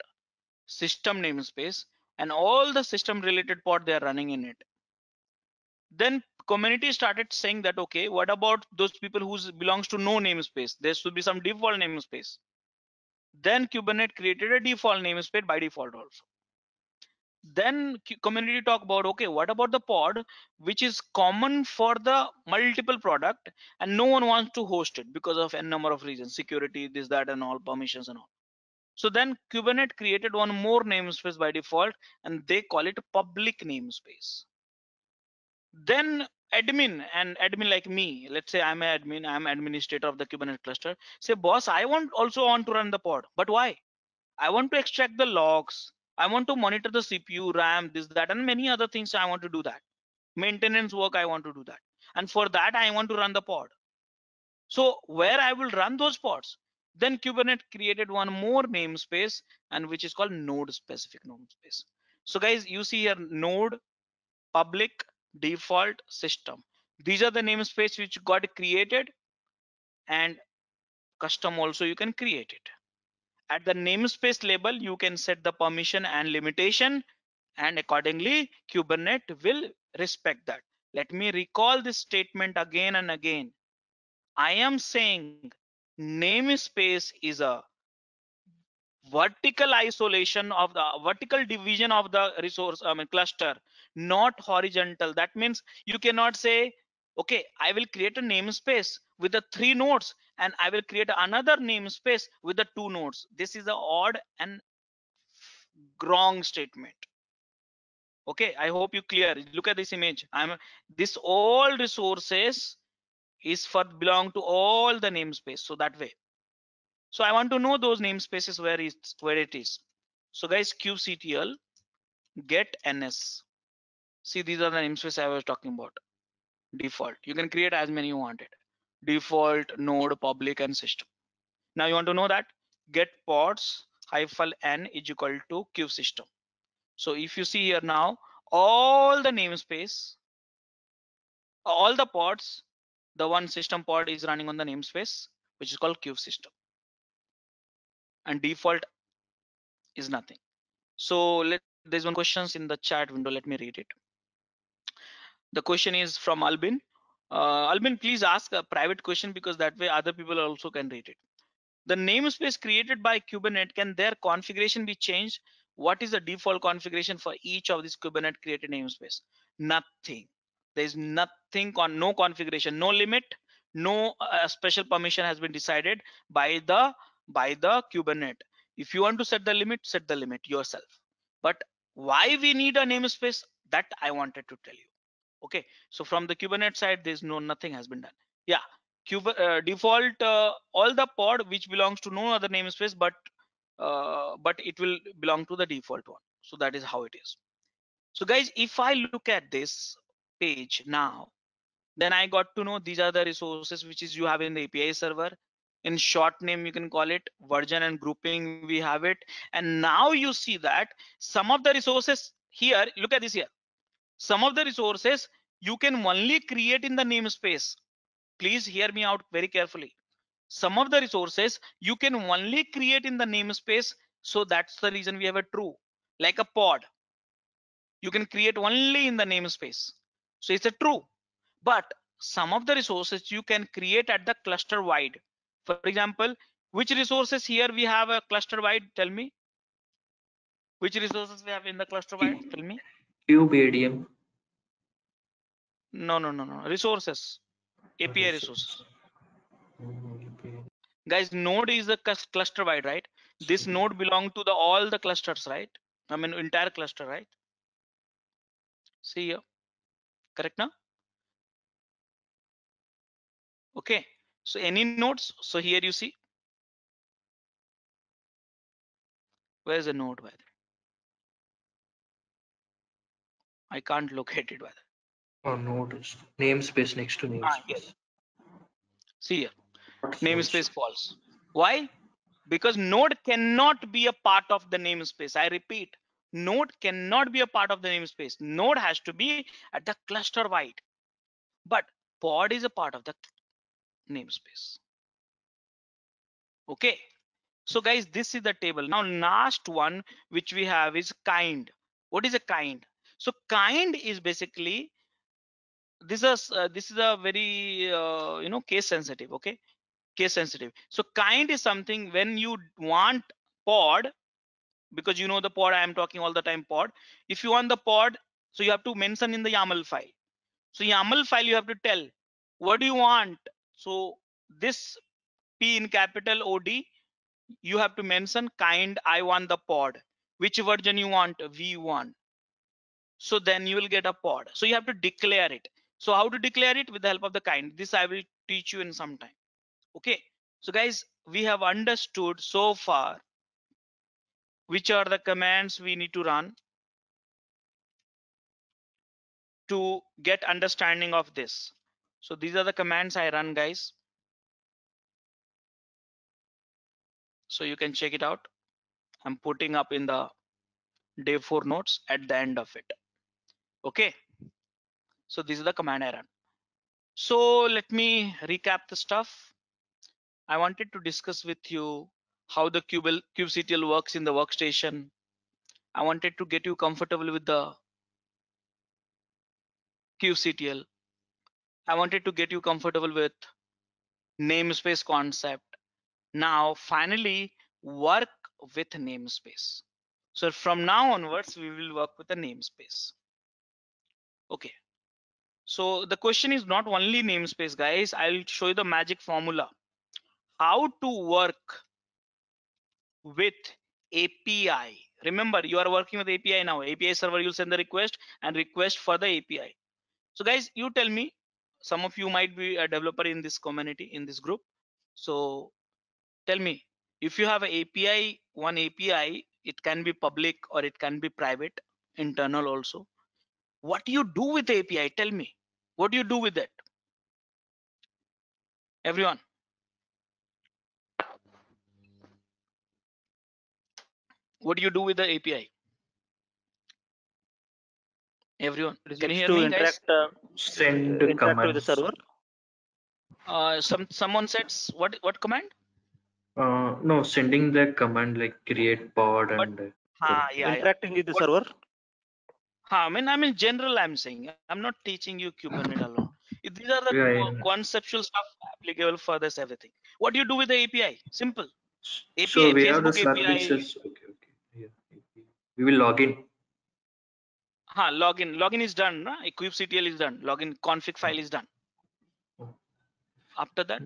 Speaker 2: system namespace, and all the system related pod they are running in it. Then community started saying that, okay, what about those people who belongs to no namespace? There should be some default namespace. Then Kubernetes created a default namespace by default also. Then community talk about, okay, what about the pod which is common for the multiple product and no one wants to host it because of a number of reasons, security, this, that, and all, permissions and all. So then Kubernetes created one more namespace by default and they call it public namespace. Then admin like me, let's say I'm an admin, I'm administrator of the Kubernetes cluster, say, boss, I also want to run the pod, but why? I want to extract the logs, I want to monitor the CPU, RAM, this, that, and many other things. I want to do that. Maintenance work, I want to do that. And for that, I want to run the pod. So where I will run those pods? Then Kubernetes created one more namespace and which is called node specific namespace. So guys, you see here node, public, default, system. These are the namespace which got created, and custom also you can create it. At the namespace label, you can set the permission and limitation, and accordingly Kubernetes will respect that. Let me recall this statement again and again. I am saying namespace is a vertical isolation of the vertical division of the resource, cluster, not horizontal. That means you cannot say, okay, I will create a namespace with the 3 nodes and I will create another namespace with the 2 nodes. This is the odd and wrong statement. Okay, I hope you clear. Look at this image. This all resources is for belong to all the namespace, so that way. So I want to know those namespaces where it is. So guys, kubectl get ns. See, these are the namespaces I was talking about. Default, you can create as many you wanted. Default, node, public, and system. Now you want to know that get pods -n is equal to kubesystem. So if you see here now, all the namespace, all the pods, the one system pod is running on the namespace which is called kubesystem, and default is nothing. So there's one questions in the chat window. Let me read it. The question is from Albin. Albin, please ask a private question because that way other people also can read it. The namespace created by Kubernetes, can their configuration be changed? What is the default configuration for each of these Kubernetes created namespace? Nothing. There is nothing on, no configuration, no limit, no special permission has been decided by the Kubernetes. If you want to set the limit yourself. But why we need a namespace, that I wanted to tell you. Okay, so from the Kubernetes side, there's nothing has been done. Yeah, default all the pod which belongs to no other namespace, but it will belong to the default one. So that is how it is. So guys, if I look at this page now, then I got to know these are the resources which is you have in the API server. In short name, you can call it version and grouping, we have it. And now you see that some of the resources here, look at this here. Some of the resources you can only create in the namespace. Please hear me out very carefully. Some of the resources you can only create in the namespace. So that's the reason we have a true, like a pod. You can create only in the namespace. So it's a true. But some of the resources you can create at the cluster wide. For example, which resources here we have a cluster wide? Tell me. Which resources we have in the cluster wide? Tell me.
Speaker 4: kubeadm.
Speaker 2: No. Resources. API resources. Guys, node is a cluster wide, right? This node belong to the all the clusters, right? I mean entire cluster, right? See here, correct now? Okay, so any nodes, so here you see, where's the node by the way? I can't locate it by the way.
Speaker 4: Oh, node namespace next to namespace.
Speaker 2: Yes. See here, namespace false. Why? Because node cannot be a part of the namespace. I repeat, node cannot be a part of the namespace. Node has to be at the cluster wide, but pod is a part of the namespace. Okay, so guys, this is the table. Now last one which we have is kind. What is a kind? So kind is basically, this is a very case sensitive. Okay, case sensitive. So kind is something when you want pod, because you know the pod I am talking all the time, pod. If you want the pod, so you have to mention in the YAML file. So YAML file you have to tell what do you want. So this P in capital OD, you have to mention kind I want the pod. Which version you want? V1. So then you will get a pod. So you have to declare it. So how to declare it? With the help of the kind. This I will teach you in some time. Okay. So guys, we have understood so far which are the commands we need to run to get understanding of this. So these are the commands I run, guys. So you can check it out. I'm putting up in the day 4 notes at the end of it. Okay. So this is the command I run. So let me recap the stuff. I wanted to discuss with you how the kubectl works in the workstation. I wanted to get you comfortable with the kubectl. I wanted to get you comfortable with namespace concept. Now finally work with namespace. So from now onwards we will work with the namespace. Okay. So the question is not only namespace, guys. I'll show you the magic formula. How to work with API. Remember, you are working with API now. API server, you'll send the request and request for the API. So guys, you tell me, some of you might be a developer in this community, in this group. So tell me, if you have an API, one API, it can be public or it can be private, internal also. What do you do with the API? Tell me, what do you do with it? Everyone. What do you do with the API? Everyone,
Speaker 5: It is
Speaker 2: can you
Speaker 5: used
Speaker 2: hear
Speaker 5: to
Speaker 2: me, guys?
Speaker 4: Send
Speaker 5: interact with the
Speaker 4: commands.
Speaker 5: server.
Speaker 2: Someone said what command?
Speaker 4: No, sending the command like create pod
Speaker 2: But
Speaker 4: and
Speaker 2: yeah.
Speaker 5: Interacting with the
Speaker 2: What,
Speaker 5: server.
Speaker 2: I mean, general. I'm saying I'm not teaching you Kubernetes alone. These are the
Speaker 4: yeah.
Speaker 2: conceptual stuff applicable for this everything. What do you do with the API? Simple.
Speaker 4: So
Speaker 2: API,
Speaker 4: we have the
Speaker 2: Facebook API.
Speaker 4: services. Okay. Yeah. We will log in.
Speaker 2: Login is done. No? kubectl is done. Login config file is done. After that,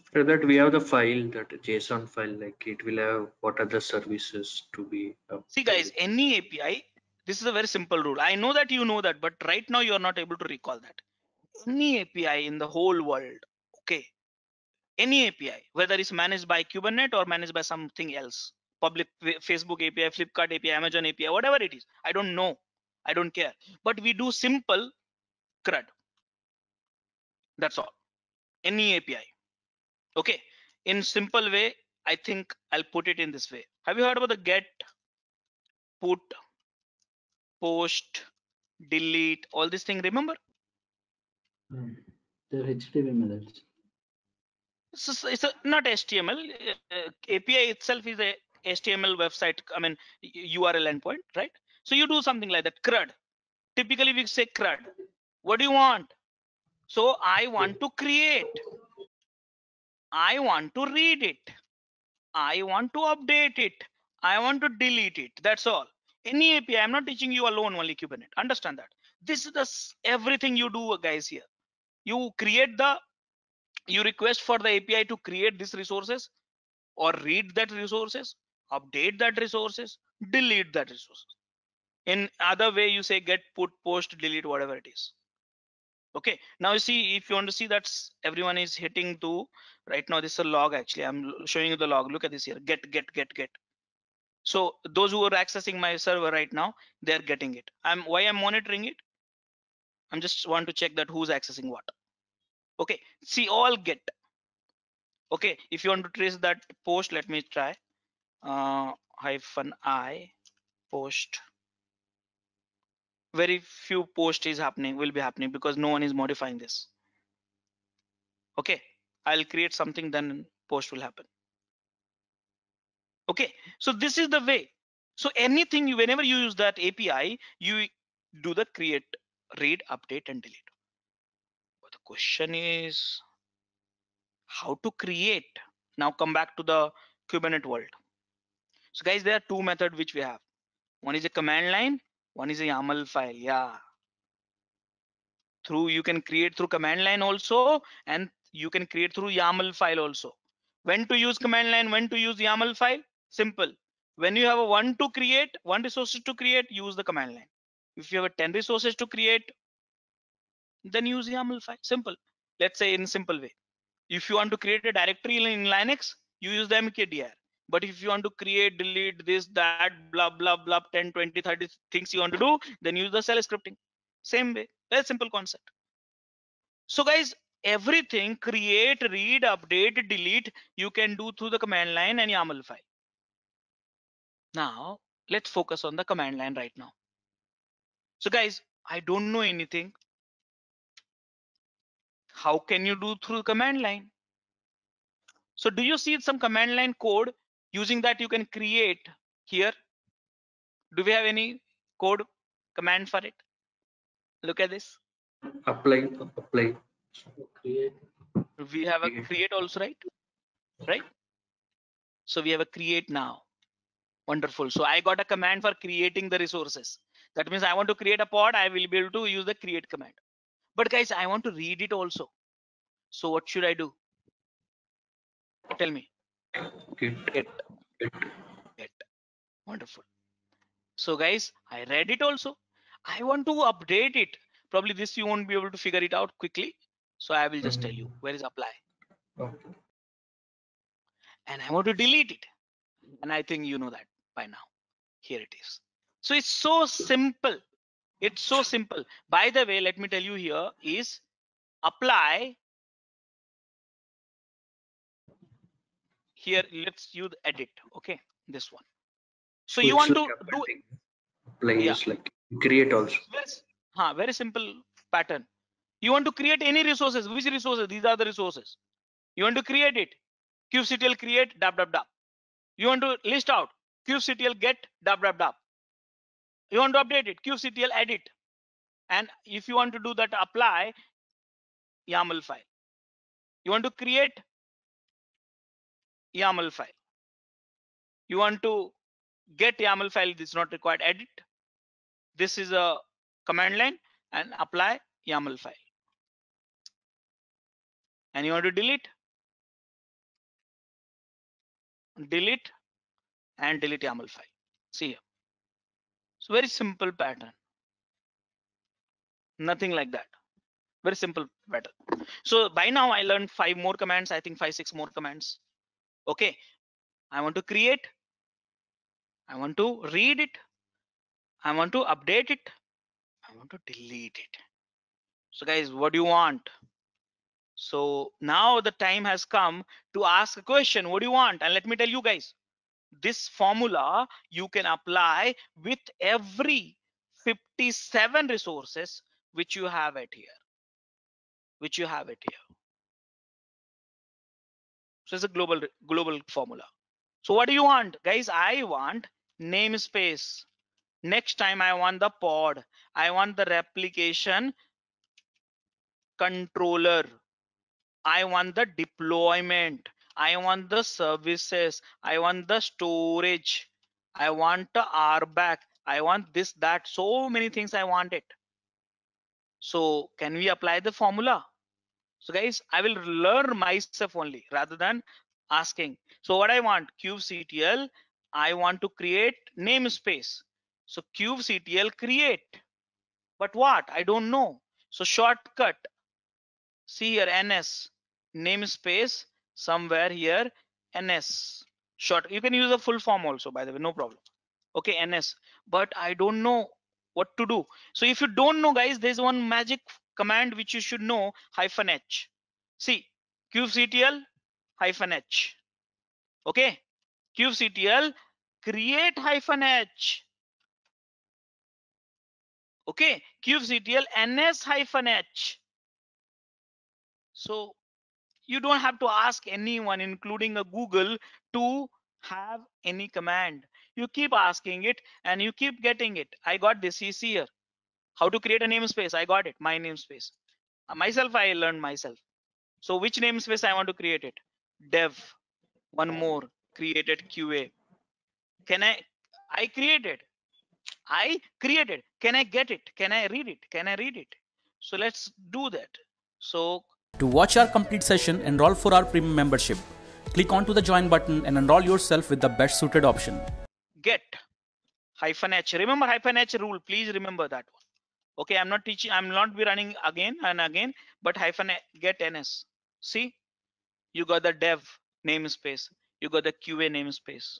Speaker 4: After that, we have the file, that JSON file, like it will have what are the services to be.
Speaker 2: see guys, any API. This is a very simple rule. I know that you know that, but right now you are not able to recall that. Any API in the whole world, okay, any API, whether it's managed by Kubernetes or managed by something else, public Facebook API, Flipkart API, Amazon API, whatever it is, I don't know, I don't care. But we do simple CRUD. That's all. Any API. Okay. In simple way, I think I'll put it in this way. Have you heard about the get, put, post, delete, all this thing? Remember?
Speaker 6: They're HTTP methods.
Speaker 2: It's not HTML. API itself is a HTML website. I mean, URL endpoint, right? So you do something like that. CRUD. Typically, we say CRUD. What do you want? So I want to create. I want to read it. I want to update it. I want to delete it. That's all. Any API. I'm not teaching you alone only Kubernetes. Understand that. This is everything you do, guys. Here, you create you request for the API to create these resources, or read that resources, update that resources, delete that resources. In other way, you say get, put, post, delete, whatever it is. Okay. Now you see, if you want to see that everyone is hitting to right now, this is a log. Actually, I'm showing you the log. Look at this here. Get. So those who are accessing my server right now, they're getting it. Why I'm monitoring it? I'm just want to check that who's accessing what. Okay. See, all get. Okay. If you want to trace that post, let me try. -I post. Very few post will be happening because no one is modifying this. Okay, I'll create something, then post will happen. Okay, so this is the way. So anything, whenever you use that API, you do the create, read, update, and delete. But the question is, how to create. Now come back to the Kubernetes world. So guys, there are two methods which we have. One is a command line, one is a YAML file. Yeah, through you can create through command line also, and you can create through YAML file also. When to use command line, when to use YAML file? Simple. When you have a one resources to create, use the command line. If you have a 10 resources to create, then use YAML file. Simple. Let's say in simple way. If you want to create a directory in Linux, you use the mkdir. But if you want to create, delete this, that, blah, blah, blah, 10, 20, 30 things you want to do, then use the shell scripting. Same way. Very simple concept. So guys, everything create, read, update, delete, you can do through the command line and YAML file. Now, let's focus on the command line right now. So guys, I don't know anything. How can you do through command line? So do you see some command line code using that you can create here? Do we have any code command for it? Look at this.
Speaker 4: Apply.
Speaker 6: Create.
Speaker 2: We have a create also, right? So we have a create now. Wonderful. So I got a command for creating the resources. That means I want to create a pod, I will be able to use the create command. But guys, I want to read it also. So what should I do? Tell me. Get. Wonderful. So guys, I read it also. I want to update it. Probably this you won't be able to figure it out quickly. So I will just tell you where is apply.
Speaker 4: Okay.
Speaker 2: And I want to delete it. And I think you know that by now. Here it is. So it's so simple. It's so simple. By the way, let me tell you here is apply. Here, let's use edit. Okay, this one. So you want to do
Speaker 4: apply is like create also.
Speaker 2: Very simple pattern. You want to create any resources. Which resources? These are the resources. You want to create it. kubectl create dab dab dab. You want to list out kubectl get dab dab dab. You want to update it. kubectl edit. And if you want to do that apply YAML file. You want to create YAML file. You want to get YAML file. This is not required. Edit. This is a command line and apply YAML file. And you want to delete and delete YAML file. See here. It's very simple pattern. Nothing like that. Very simple pattern. So by now I learned 5 more commands. I think 5, 6 more commands. Okay. I want to create. I want to read it. I want to update it. I want to delete it. So guys, what do you want? So now the time has come to ask a question. What do you want? And let me tell you guys, this formula you can apply with every 57 resources which you have it here. So it's a global formula. So what do you want, guys? I want namespace. Next time I want the pod. I want the replication controller. I want the deployment. I want the services. I want the storage. I want the RBAC. I want this, that, so many things I want it. So can we apply the formula? So guys, I will learn myself only rather than asking. So what I want, kubectl, I want to create namespace. So kubectl create, but what? I don't know. So shortcut, see here, ns, namespace, somewhere here, ns, short. You can use the full form also, by the way, no problem. Okay, ns, but I don't know what to do. So if you don't know, guys, there's one magic command which you should know, -h. See, kubectl -h. Okay, kubectl create -h. Okay, kubectl ns-h. So you don't have to ask anyone, including a Google, to have any command. You keep asking it and you keep getting it. I got this. You see here, how to create a namespace. I got it, my namespace. Myself, I learned myself. So which namespace I want to create it? Dev. One more, created QA. Can I created. Can I get it? Can I read it? Can I read it? So let's do that. So
Speaker 7: To watch our complete session, enroll for our premium membership. Click onto the join button and enroll yourself with the best suited option.
Speaker 2: get -h. Remember -h rule. Please remember that one. Okay, I'm not teaching. I'm not be running again and again, but -get ns. See, you got the dev namespace. You got the QA namespace.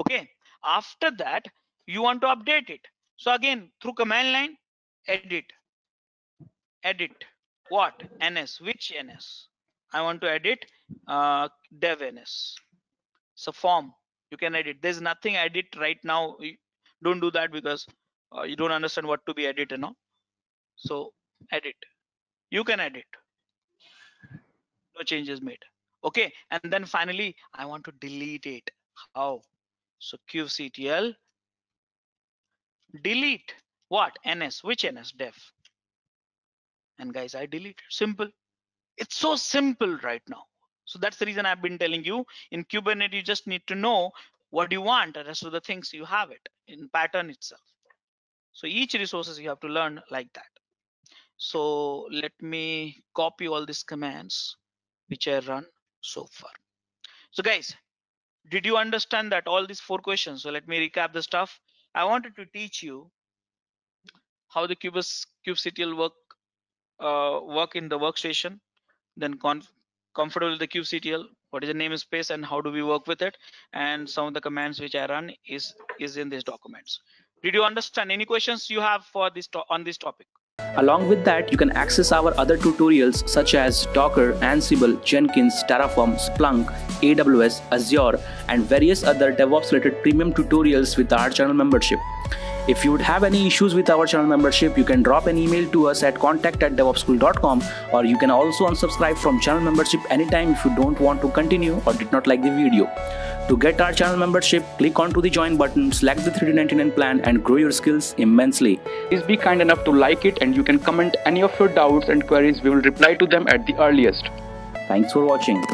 Speaker 2: Okay. After that, you want to update it. So again, through command line, edit. What? ns. Which ns? I want to edit dev ns. So form. You can edit. There's nothing edit right now. Don't do that because you don't understand what to be edited now. So edit. You can edit. No changes made. Okay. And then finally, I want to delete it. How? So kubectl delete what? ns. Which ns? Dev. And guys, I deleted. Simple. It's so simple right now. So that's the reason I've been telling you in Kubernetes, you just need to know what you want. The rest of the things you have it in pattern itself. So each resources you have to learn like that. So let me copy all these commands which I run so far. So guys, did you understand that all these 4 questions? So let me recap the stuff. I wanted to teach you how the kubectl work in the workstation, then comfortable with the kubectl, what is the namespace and how do we work with it, and some of the commands which I run is in these documents. Did you understand? Any questions you have for this on this topic?
Speaker 7: Along with that, you can access our other tutorials such as Docker, Ansible, Jenkins, Terraform, Splunk, AWS, Azure, and various other DevOps related premium tutorials with our channel membership. If you would have any issues with our channel membership, you can drop an email to us at contact@devopsschool.com, or you can also unsubscribe from channel membership anytime if you don't want to continue or did not like the video. To get our channel membership, click onto the join button, select the 399 plan and grow your skills immensely. Please be kind enough to like it, and you can comment any of your doubts and queries. We will reply to them at the earliest. Thanks for watching.